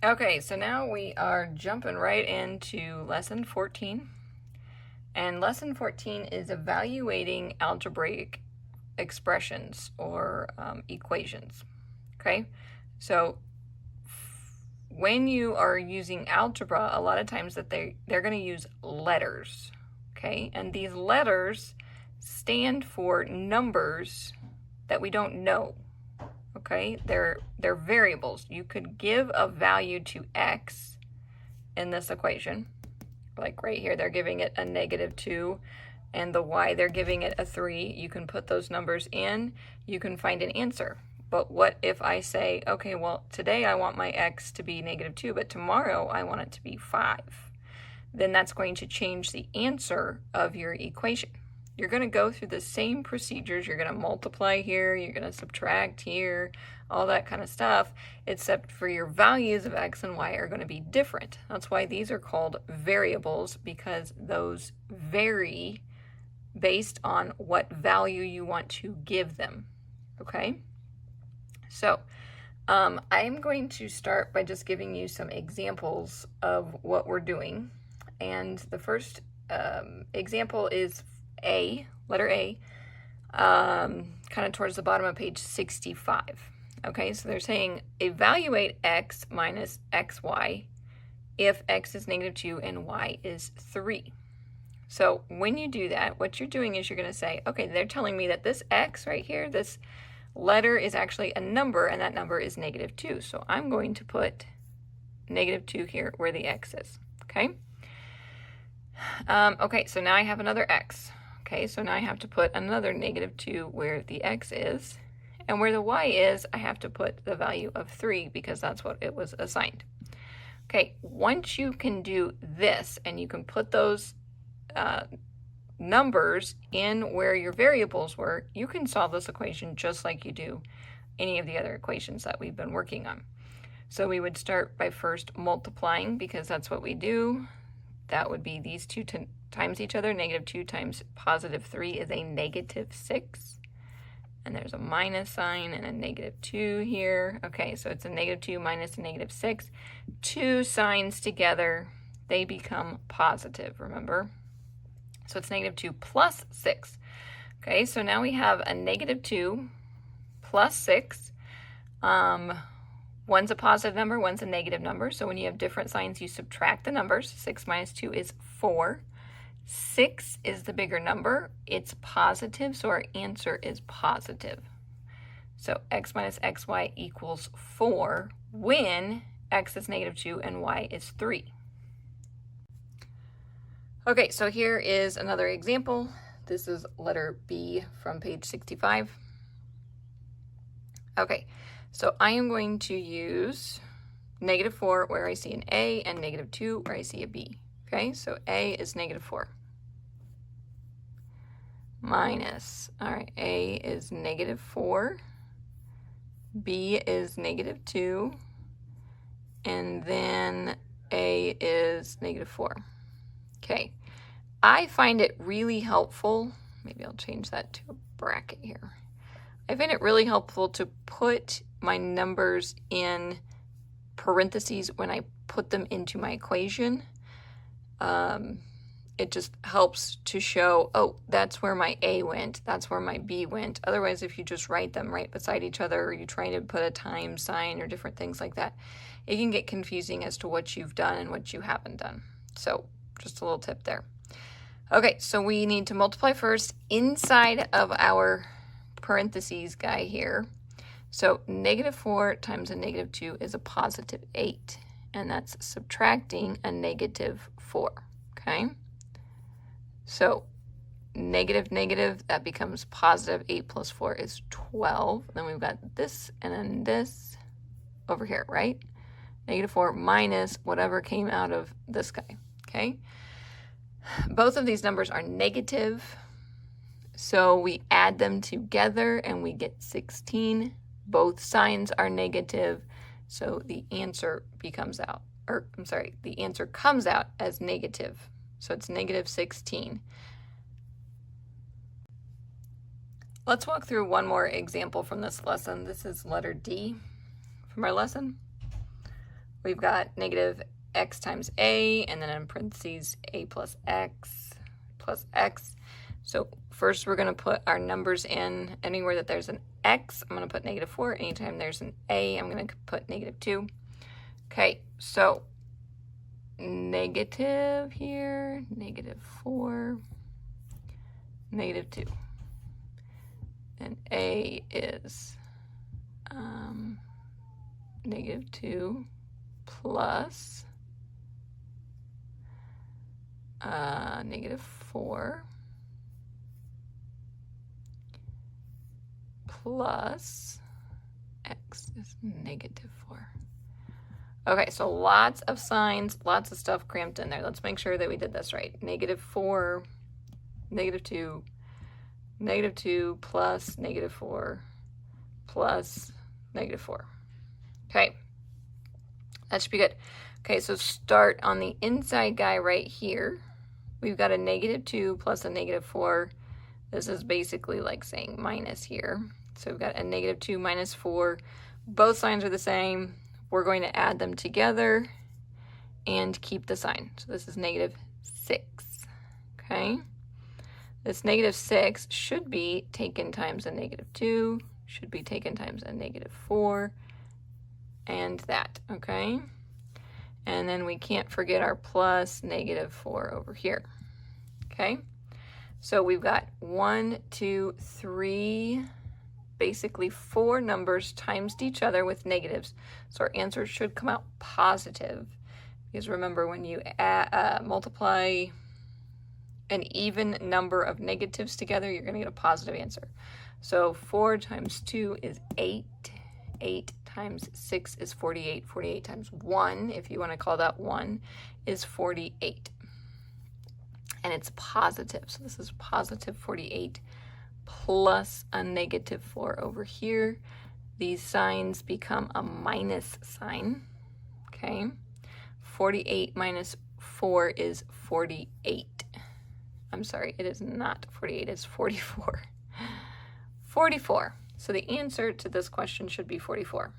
Okay, so now we are jumping right into lesson 14. And lesson 14 is evaluating algebraic expressions or equations. Okay, so when you are using algebra, a lot of times that they're going to use letters. Okay, and these letters stand for numbers that we don't know. Okay, they're variables. You could give a value to x in this equation. Like right here, they're giving it a -2, and the y, they're giving it a 3. You can put those numbers in, you can find an answer. But what if I say, okay, well, today I want my x to be -2, but tomorrow I want it to be 5. Then that's going to change the answer of your equation. You're going to go through the same procedures. You're going to multiply here, you're going to subtract here, all that kind of stuff, except for your values of x and y are going to be different. That's why these are called variables, because those vary based on what value you want to give them. Okay? So I'm going to start by just giving you some examples of what we're doing. And the first example is A, letter A, kind of towards the bottom of page 65. Okay, so they're saying evaluate x minus xy if x is -2 and y is 3. So when you do that, what you're doing is you're going to say, okay, they're telling me that this x right here, this letter is actually a number, and that number is -2. So I'm going to put -2 here where the x is. Okay. Okay, so now I have another x. Okay, so now I have to put another -2 where the x is. And where the y is, I have to put the value of 3 because that's what it was assigned. Okay, once you can do this and you can put those numbers in where your variables were, you can solve this equation just like you do any of the other equations that we've been working on. So we would start by first multiplying, because that's what we do. That would be these two times each other. -2 times +3 is a -6. And there's a minus sign and a -2 here. Okay, so it's a -2 minus a -6. Two signs together, they become positive, remember? So it's -2 plus 6. Okay, so now we have a -2 plus 6. One's a positive number, one's a negative number. So when you have different signs, you subtract the numbers. 6 minus 2 is 4. 6 is the bigger number. It's positive, so our answer is positive. So x minus xy equals 4 when x is -2 and y is 3. Okay, so here is another example. This is letter B from page 65. Okay, so I am going to use -4 where I see an A and -2 where I see a B. Okay, so A is -4. Minus, all right, A is -4, B is -2, and then A is -4. Okay, I find it really helpful, maybe I'll change that to a bracket here. I find it really helpful to put my numbers in parentheses when I put them into my equation. It just helps to show, oh, that's where my A went, that's where my B went. Otherwise, if you just write them right beside each other, or you try to put a time sign or different things like that, it can get confusing as to what you've done and what you haven't done. So just a little tip there. Okay, so we need to multiply first inside of our parentheses guy here. So -4 times a -2 is a +8, and that's subtracting a -4, okay? So negative, that becomes positive. 8 plus 4 is 12. Then we've got this and then this over here, right? -4 minus whatever came out of this guy, okay? Both of these numbers are negative, so we add them together and we get 16. Both signs are negative, so the answer the answer comes out as negative. So it's -16. Let's walk through one more example from this lesson. This is letter D from our lesson. we've got negative x times a, and then in parentheses a plus x plus x. So first we're going to put our numbers in. Anywhere that there's an x, I'm going to put -4. Anytime there's an a, I'm going to put -2. Okay, so negative here, -4, -2. And a is -2 plus -4 plus x is -4. Okay, so lots of signs, lots of stuff cramped in there. Let's make sure that we did this right. -4, -2, -2 plus -4 plus -4. Okay, that should be good. Okay, so start on the inside guy right here. We've got a -2 plus a -4. This is basically like saying minus here. So we've got a -2 minus 4. Both signs are the same. We're going to add them together and keep the sign. So this is -6, okay? This -6 should be taken times a -2, should be taken times a -4, and that, okay? And then we can't forget our plus -4 over here, okay? So we've got 1, 2, 3, basically 4 numbers times each other with negatives. So our answer should come out positive. Because remember, when you multiply an even number of negatives together, you're going to get a positive answer. So 4 times 2 is 8. 8 times 6 is 48. 48 times 1, if you want to call that 1, is 48. And it's positive. So this is positive 48 plus a -4 over here. These signs become a minus sign, okay? 48 minus 4 is 48. I'm sorry, it is not 48, it's 44. 44. So the answer to this question should be 44.